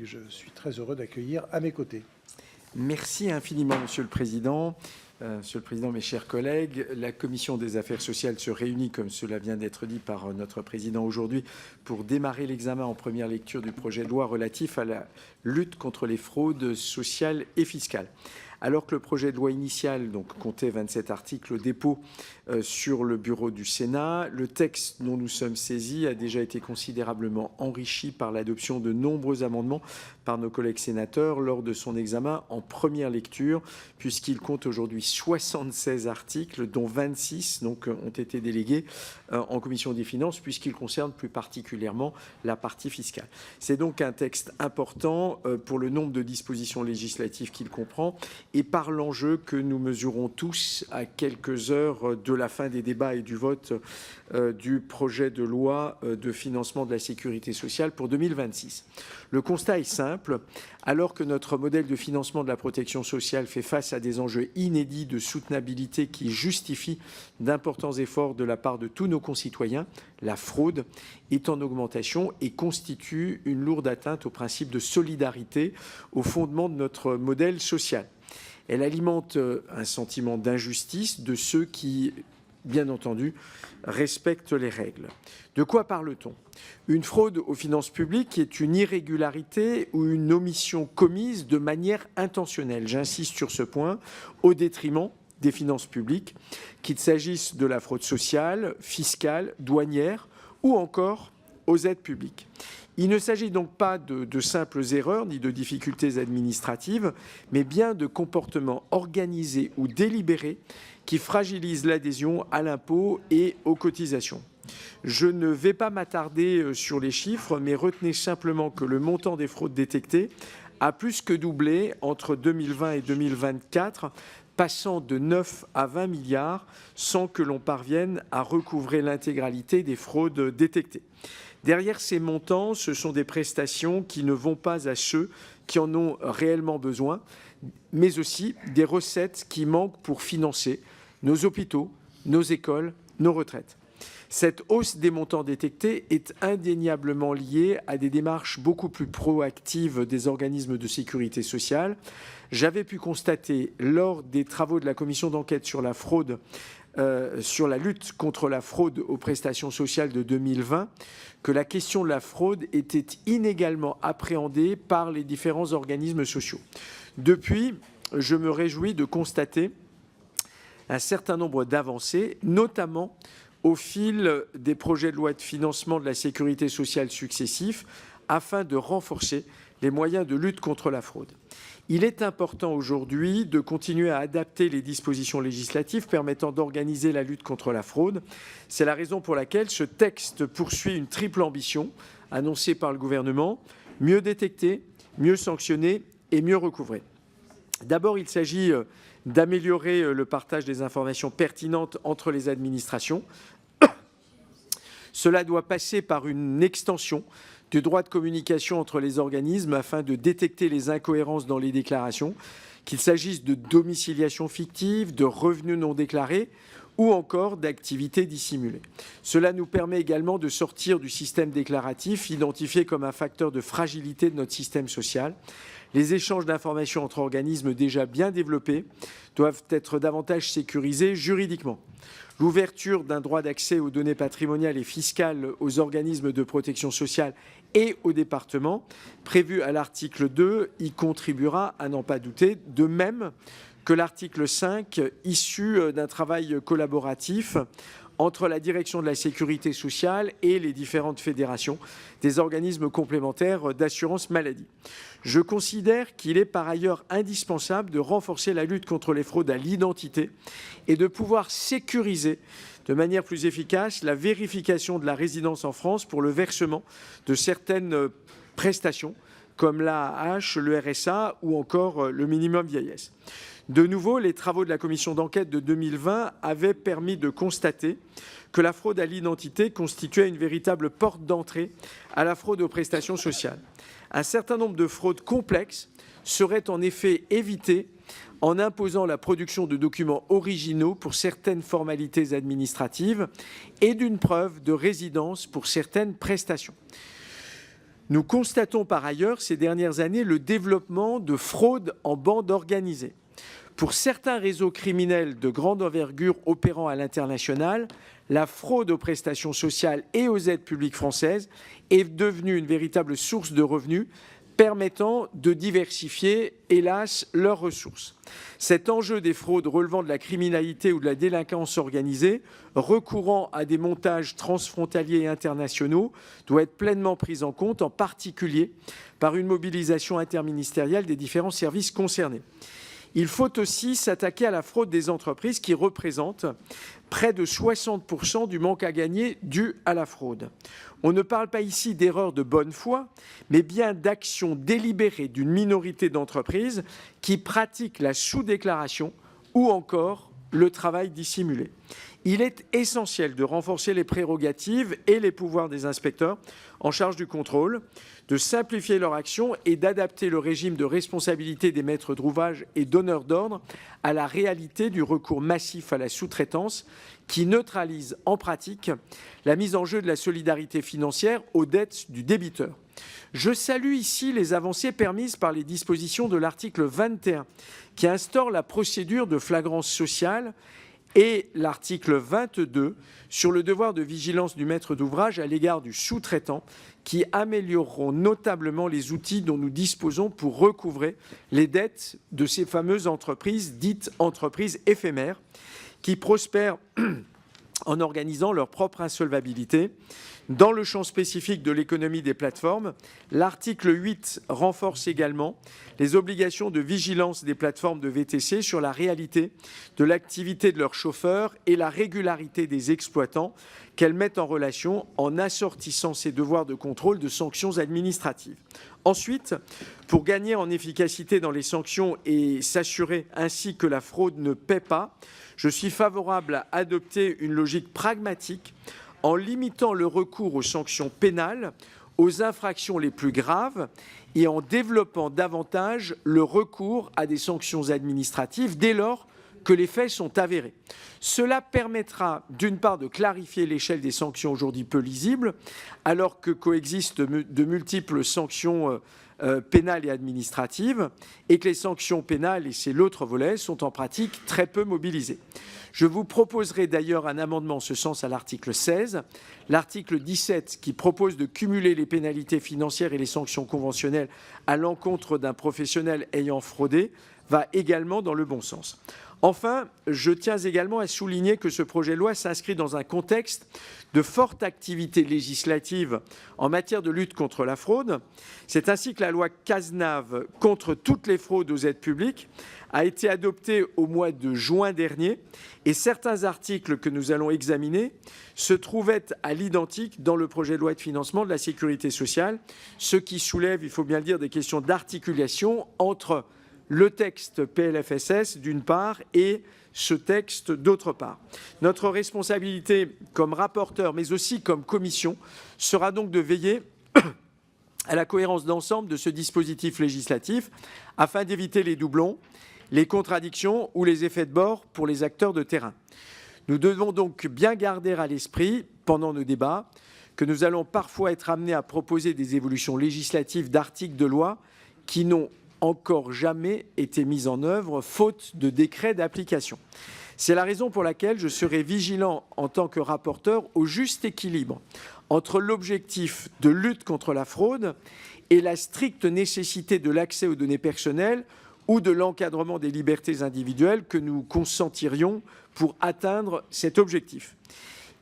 je suis très heureux d'accueillir à mes côtés. Merci infiniment, Monsieur le Président. Monsieur le Président, mes chers collègues, la Commission des affaires sociales se réunit, comme cela vient d'être dit par notre Président aujourd'hui, pour démarrer l'examen en première lecture du projet de loi relatif à la lutte contre les fraudes sociales et fiscales. Alors que le projet de loi initial comptait 27 articles au dépôt sur le bureau du Sénat, le texte dont nous sommes saisis a déjà été considérablement enrichi par l'adoption de nombreux amendements par nos collègues sénateurs lors de son examen en première lecture, puisqu'il compte aujourd'hui 76 articles, dont 26 ont été délégués en commission des finances, puisqu'il concerne plus particulièrement la partie fiscale. C'est donc un texte important pour le nombre de dispositions législatives qu'il comprend et par l'enjeu que nous mesurons tous à quelques heures de la fin des débats et du vote du projet de loi de financement de la sécurité sociale pour 2026. Le constat est simple. Alors que notre modèle de financement de la protection sociale fait face à des enjeux inédits de soutenabilité qui justifient d'importants efforts de la part de tous nos concitoyens, la fraude est en augmentation et constitue une lourde atteinte au principe de solidarité, au fondement de notre modèle social. Elle alimente un sentiment d'injustice de ceux qui, bien entendu, respectent les règles. De quoi parle-t-on? Une fraude aux finances publiques est une irrégularité ou une omission commise de manière intentionnelle, j'insiste sur ce point, au détriment des finances publiques, qu'il s'agisse de la fraude sociale, fiscale, douanière ou encore aux aides publiques. Il ne s'agit donc pas de simples erreurs ni de difficultés administratives, mais bien de comportements organisés ou délibérés qui fragilisent l'adhésion à l'impôt et aux cotisations. Je ne vais pas m'attarder sur les chiffres, mais retenez simplement que le montant des fraudes détectées a plus que doublé entre 2020 et 2024, passant de 9 à 20 milliards sans que l'on parvienne à recouvrer l'intégralité des fraudes détectées. Derrière ces montants, ce sont des prestations qui ne vont pas à ceux qui en ont réellement besoin, mais aussi des recettes qui manquent pour financer nos hôpitaux, nos écoles, nos retraites. Cette hausse des montants détectés est indéniablement liée à des démarches beaucoup plus proactives des organismes de sécurité sociale. J'avais pu constater lors des travaux de la commission d'enquête sur la fraude, sur la lutte contre la fraude aux prestations sociales de 2020, que la question de la fraude était inégalement appréhendée par les différents organismes sociaux. Depuis, je me réjouis de constater un certain nombre d'avancées, notamment au fil des projets de loi de financement de la sécurité sociale successifs, afin de renforcer les moyens de lutte contre la fraude. Il est important aujourd'hui de continuer à adapter les dispositions législatives permettant d'organiser la lutte contre la fraude. C'est la raison pour laquelle ce texte poursuit une triple ambition annoncée par le gouvernement: mieux détecter, mieux sanctionner et mieux recouvrer. D'abord, il s'agit d'améliorer le partage des informations pertinentes entre les administrations. Cela doit passer par une extension du droit de communication entre les organismes afin de détecter les incohérences dans les déclarations, qu'il s'agisse de domiciliation fictive, de revenus non déclarés ou encore d'activités dissimulées. Cela nous permet également de sortir du système déclaratif, identifié comme un facteur de fragilité de notre système social. Les échanges d'informations entre organismes déjà bien développés doivent être davantage sécurisés juridiquement. L'ouverture d'un droit d'accès aux données patrimoniales et fiscales aux organismes de protection sociale et aux départements, prévu à l'article 2, y contribuera à n'en pas douter, de même que l'article 5, issu d'un travail collaboratif entre la direction de la sécurité sociale et les différentes fédérations des organismes complémentaires d'assurance maladie. Je considère qu'il est par ailleurs indispensable de renforcer la lutte contre les fraudes à l'identité et de pouvoir sécuriser de manière plus efficace la vérification de la résidence en France pour le versement de certaines prestations comme l'AAH, le RSA ou encore le minimum vieillesse. De nouveau, les travaux de la commission d'enquête de 2020 avaient permis de constater que la fraude à l'identité constituait une véritable porte d'entrée à la fraude aux prestations sociales. Un certain nombre de fraudes complexes seraient en effet évitées en imposant la production de documents originaux pour certaines formalités administratives et d'une preuve de résidence pour certaines prestations. Nous constatons par ailleurs ces dernières années le développement de fraudes en bande organisée. Pour certains réseaux criminels de grande envergure opérant à l'international, la fraude aux prestations sociales et aux aides publiques françaises est devenue une véritable source de revenus permettant de diversifier, hélas, leurs ressources. Cet enjeu des fraudes relevant de la criminalité ou de la délinquance organisée, recourant à des montages transfrontaliers et internationaux, doit être pleinement pris en compte, en particulier par une mobilisation interministérielle des différents services concernés. Il faut aussi s'attaquer à la fraude des entreprises qui représente près de 60% du manque à gagner dû à la fraude. On ne parle pas ici d'erreurs de bonne foi, mais bien d'actions délibérées d'une minorité d'entreprises qui pratiquent la sous-déclaration ou encore le travail dissimulé. Il est essentiel de renforcer les prérogatives et les pouvoirs des inspecteurs en charge du contrôle, de simplifier leur action et d'adapter le régime de responsabilité des maîtres d'ouvrage et donneurs d'ordre à la réalité du recours massif à la sous-traitance qui neutralise en pratique la mise en jeu de la solidarité financière aux dettes du débiteur. Je salue ici les avancées permises par les dispositions de l'article 21 qui instaure la procédure de flagrance sociale et l'article 22 sur le devoir de vigilance du maître d'ouvrage à l'égard du sous-traitant qui amélioreront notablement les outils dont nous disposons pour recouvrer les dettes de ces fameuses entreprises dites entreprises éphémères qui prospèrent en organisant leur propre insolvabilité. Dans le champ spécifique de l'économie des plateformes, l'article 8 renforce également les obligations de vigilance des plateformes de VTC sur la réalité de l'activité de leurs chauffeurs et la régularité des exploitants qu'elles mettent en relation en assortissant ces devoirs de contrôle de sanctions administratives. Ensuite, pour gagner en efficacité dans les sanctions et s'assurer ainsi que la fraude ne paie pas, je suis favorable à adopter une logique pragmatique en limitant le recours aux sanctions pénales aux infractions les plus graves et en développant davantage le recours à des sanctions administratives dès lors que les faits sont avérés. Cela permettra d'une part de clarifier l'échelle des sanctions aujourd'hui peu lisibles, alors que coexistent de multiples sanctions pénales et administratives, et que les sanctions pénales, et c'est l'autre volet, sont en pratique très peu mobilisées. Je vous proposerai d'ailleurs un amendement en ce sens à l'article 16. L'article 17 qui propose de cumuler les pénalités financières et les sanctions conventionnelles à l'encontre d'un professionnel ayant fraudé va également dans le bon sens. Enfin, je tiens également à souligner que ce projet de loi s'inscrit dans un contexte de forte activité législative en matière de lutte contre la fraude. C'est ainsi que la loi Cazenave contre toutes les fraudes aux aides publiques a été adoptée au mois de juin dernier et certains articles que nous allons examiner se trouvaient à l'identique dans le projet de loi de financement de la sécurité sociale, ce qui soulève, il faut bien le dire, des questions d'articulation entre le texte PLFSS d'une part et ce texte d'autre part. Notre responsabilité comme rapporteur, mais aussi comme commission, sera donc de veiller à la cohérence d'ensemble de ce dispositif législatif afin d'éviter les doublons, les contradictions ou les effets de bord pour les acteurs de terrain. Nous devons donc bien garder à l'esprit, pendant nos débats, que nous allons parfois être amenés à proposer des évolutions législatives d'articles de loi qui n'ont encore jamais été mise en œuvre, faute de décret d'application. C'est la raison pour laquelle je serai vigilant en tant que rapporteur au juste équilibre entre l'objectif de lutte contre la fraude et la stricte nécessité de l'accès aux données personnelles ou de l'encadrement des libertés individuelles que nous consentirions pour atteindre cet objectif.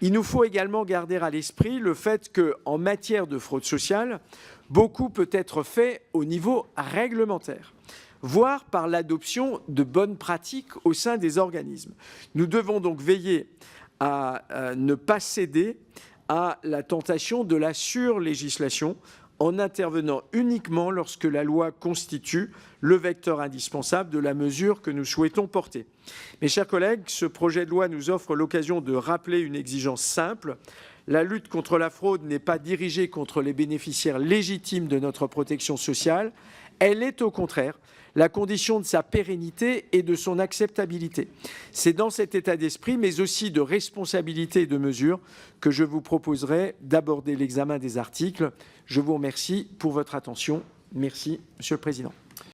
Il nous faut également garder à l'esprit le fait qu'en matière de fraude sociale, beaucoup peut être fait au niveau réglementaire, voire par l'adoption de bonnes pratiques au sein des organismes. Nous devons donc veiller à ne pas céder à la tentation de la surlégislation en intervenant uniquement lorsque la loi constitue le vecteur indispensable de la mesure que nous souhaitons porter. Mes chers collègues, ce projet de loi nous offre l'occasion de rappeler une exigence simple. La lutte contre la fraude n'est pas dirigée contre les bénéficiaires légitimes de notre protection sociale. Elle est au contraire la condition de sa pérennité et de son acceptabilité. C'est dans cet état d'esprit, mais aussi de responsabilité et de mesure, que je vous proposerai d'aborder l'examen des articles. Je vous remercie pour votre attention. Merci, Monsieur le Président.